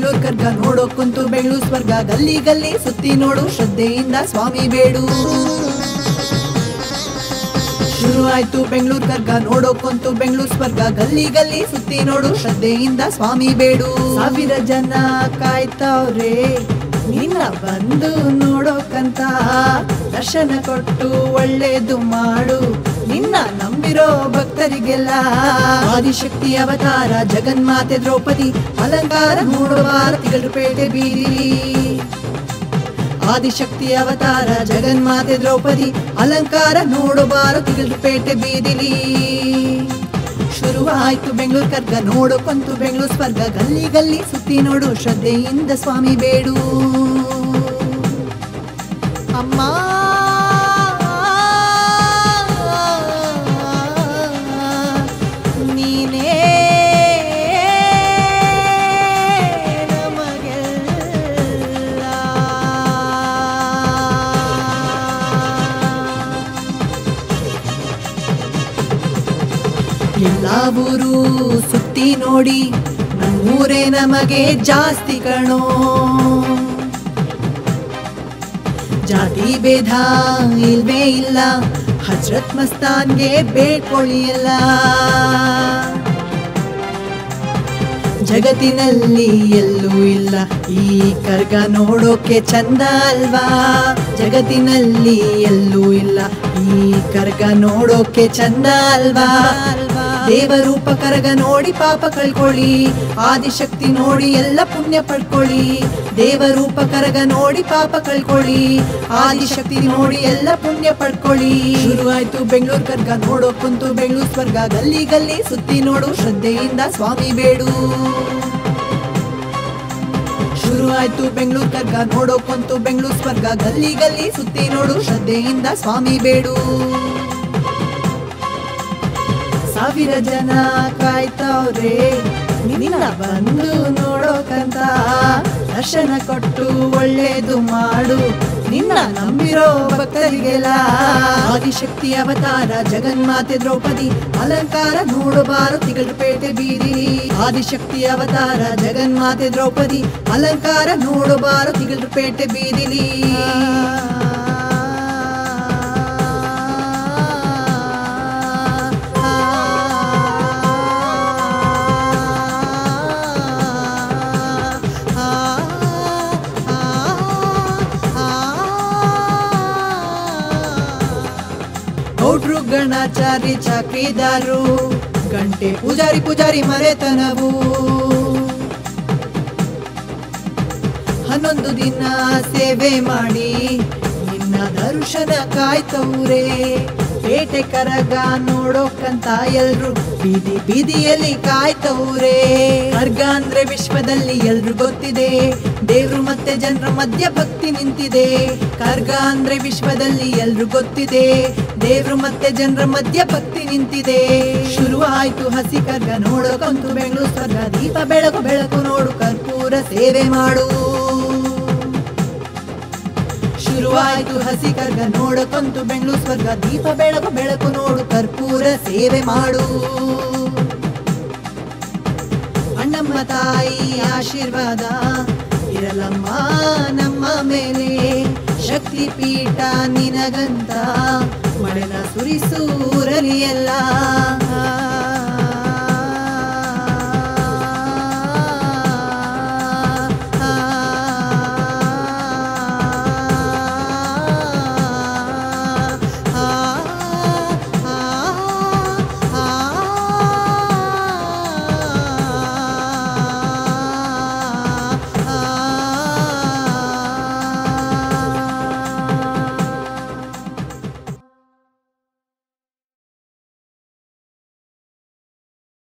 ಬೆಂಗಳೂರು ಕರ್ಗ ನೋಡೋಕ್ಕಂತೂ ಬೆಂಗಳೂರು ಸ್ವರ್ಗ ಗಲ್ಲಿ ಗಲ್ಲಿ ಸುತ್ತಿ ನೋಡು ಶ್ರದ್ಧೆಯಿಂದ ಸ್ವಾಮಿ ಬೇಡು ಶುರು ಆಯ್ತು ಬೆಂಗಳೂರು ಕರ್ಗ ನೋಡೋಕ್ಕಂತೂ ಬೆಂಗಳೂರು ಸ್ವರ್ಗ ಗಲ್ಲಿ ಗಲ್ಲಿ ಸುತ್ತಿ ನೋಡು ಶ್ರದ್ಧೆಯಿಂದ ಸ್ವಾಮಿ ಬೇಡು ಸಾವಿರ ಜನ ಕಾಯ್ತವ್ರೆ ನಿನ್ನ ಬಂದು ನೋಡೋಕಂತ ದರ್ಶನ ಕೊಟ್ಟು ಒಳ್ಳೇದು ಮಾಡು ನಿನ್ನ ನಂಬಿರೋ ಭಕ್ತರಿಗೆಲ್ಲ ಆದಿಶಕ್ತಿ ಅವತಾರ ಜಗನ್ಮಾತೆ ದ್ರೌಪದಿ ಅಲಂಕಾರ ನೋಡುವ ತಿಗಲುಪೇಟೆ ಬೀದಿಲಿ ಆದಿಶಕ್ತಿ ಅವತಾರ ಜಗನ್ಮಾತೆ ದ್ರೌಪದಿ ಅಲಂಕಾರ ನೋಡುವಾರು ತಿಗಲುಪೇಟೆ ಬೀದಿಲಿ ಶುರುವಾಯ್ತು ಬೆಂಗಳೂರು ಕರ್ಗ ನೋಡೋಕ್ಕಂತೂ ಬೆಂಗಳೂರು ಸ್ವರ್ಗ ಗಲ್ಲಿ ಗಲ್ಲಿ ಸುತ್ತಿ ನೋಡು ಶ್ರದ್ಧೆಯಿಂದ ಸ್ವಾಮಿ ಬೇಡು ಅಮ್ಮ ನೀನೇ ನಮಗೆಲ್ಲ ಎಲ್ಲ ಊರು ಸುತ್ತಿ ನೋಡಿ ನಮ್ಮೂರೇ ನಮಗೆ ಜಾಸ್ತಿ ಕಣೋ ಜಾತಿ ಭೇದ ಇಲ್ವೇ ಇಲ್ಲ ಹಜರತ್ ಮಸ್ತಾನ್ಗೆ ಬೇಡ್ಕೊಳ್ಳಿಯಲ್ಲ ಜಗತ್ತಿನಲ್ಲಿ ಎಲ್ಲೂ ಇಲ್ಲ ಈ ಕರ್ಗ ನೋಡೋಕೆ ಚಂದ ಅಲ್ವಾ ಜಗತ್ತಿನಲ್ಲಿ ಎಲ್ಲೂ ಇಲ್ಲ ಈ ಕರ್ಗ ನೋಡೋಕೆ ಚಂದ ಅಲ್ವಾ ದೇವರೂಪ ಕರಗ ನೋಡಿ ಪಾಪ ಕಳ್ಕೊಳ್ಳಿ ಆದಿಶಕ್ತಿ ನೋಡಿ ಎಲ್ಲ ಪುಣ್ಯ ಪಡ್ಕೊಳ್ಳಿ ದೇವರೂಪ ಕರಗ ನೋಡಿ ಪಾಪ ಕಳ್ಕೊಳ್ಳಿ ಆದಿಶಕ್ತಿ ನೋಡಿ ಎಲ್ಲ ಪುಣ್ಯ ಪಡ್ಕೊಳ್ಳಿ ಶುರುವಾಯ್ತು ಬೆಂಗಳೂರು ಕರ್ಗ ನೋಡೋಕ್ಕಂತೂ ಬೆಂಗಳೂರು ಸ್ವರ್ಗ ಗಲ್ಲಿ ಗಲ್ಲಿ ಸುತ್ತಿ ನೋಡು ಶ್ರದ್ಧೆಯಿಂದ ಸ್ವಾಮಿ ಬೇಡು ಶುರುವಾಯ್ತು ಬೆಂಗಳೂರು ಕರ್ಗ ನೋಡೋಕ್ಕಂತೂ ಬೆಂಗಳೂರು ಸ್ವರ್ಗ ಗಲ್ಲಿ ಗಲ್ಲಿ ಸುತ್ತಿ ನೋಡು ಶ್ರದ್ಧೆಯಿಂದ ಸ್ವಾಮಿ ಬೇಡು ಸಾವಿರ ಜನ ಕಾಯ್ತವ್ರೆ ನಿನ್ನ ಬಂದು ನೋಡೋಕಂತ ದರ್ಶನ ಕೊಟ್ಟು ಒಳ್ಳೇದು ಮಾಡು ನಿನ್ನ ನಂಬಿರೋ ಭಕ್ತರಿಗೆಲ್ಲ ಆದಿಶಕ್ತಿ ಅವತಾರ ಜಗನ್ಮಾತೆ ದ್ರೌಪದಿ ಅಲಂಕಾರ ನೋಡಬಾರು ತಿಗಲುಪೇಟೆ ಬೀದಿ ಆದಿಶಕ್ತಿ ಅವತಾರ ಜಗನ್ಮಾತೆ ದ್ರೌಪದಿ ಅಲಂಕಾರ ನೋಡಬಾರು ತಿಗಲುಪೇಟೆ ಬೀದಿಲಿ ಗೌಡ್ರು ಗಣಾಚಾರಿ ಚಾಕ್ರಿದಾರು ಗಂಟೆ ಪೂಜಾರಿ ಮರೆತನವು 11 ದಿನ ಸೇವೆ ಮಾಡಿ ನಿನ್ನ ದರ್ಶನ ಕಾಯ್ತವ್ರೆ ಪೇಟೆ ಕರಗ ನೋಡೋಕಂತ ಎಲ್ರು ಬೀದಿ ಬೀದಿಯಲ್ಲಿ ಕಾಯ್ತವ್ರೆ ಕರ್ಗ ಅಂದ್ರೆ ವಿಶ್ವದಲ್ಲಿ ಎಲ್ರು ಗೊತ್ತಿದೆ ದೇವ್ರು ಮತ್ತೆ ಜನರ ಮಧ್ಯ ಭಕ್ತಿ ನಿಂತಿದೆ ಕರ್ಗ ಅಂದ್ರೆ ವಿಶ್ವದಲ್ಲಿ ಎಲ್ರು ಗೊತ್ತಿದೆ ದೇವ್ರು ಮತ್ತೆ ಜನರ ಮಧ್ಯ ಭಕ್ತಿ ನಿಂತಿದೆ ಶುರುವಾಯ್ತು ಹಸಿ ಕರ್ಗ ನೋಡೋಕಂತೂ ಬೆಂಗಳೂರು ಸ್ವರ್ಗ ದೀಪ ಬೆಳಕು ಬೆಳಕು ನೋಡು ಕರ್ಪೂರ ಸೇವೆ ಮಾಡು ಶುರುವಾಯ್ತು ಹಸಿ ಕರ್ಗ ನೋಡೋಕಂತೂ ಬೆಂಗಳೂರು ಸ್ವರ್ಗ ದೀಪ ಬೆಳಕು ಬೆಳಕು ನೋಡು ಕರ್ಪೂರ ಸೇವೆ ಮಾಡು ಅಣ್ಣಮ್ಮ ತಾಯಿ ಆಶೀರ್ವಾದ ಇರಲಮ್ಮ ನಮ್ಮ ಮೇಲೆ ಶಕ್ತಿ ಪೀಠ ನಿನಗಂತ ಮಳೆನ ಸುರಿಸೂರಲಿ ಎಲ್ಲ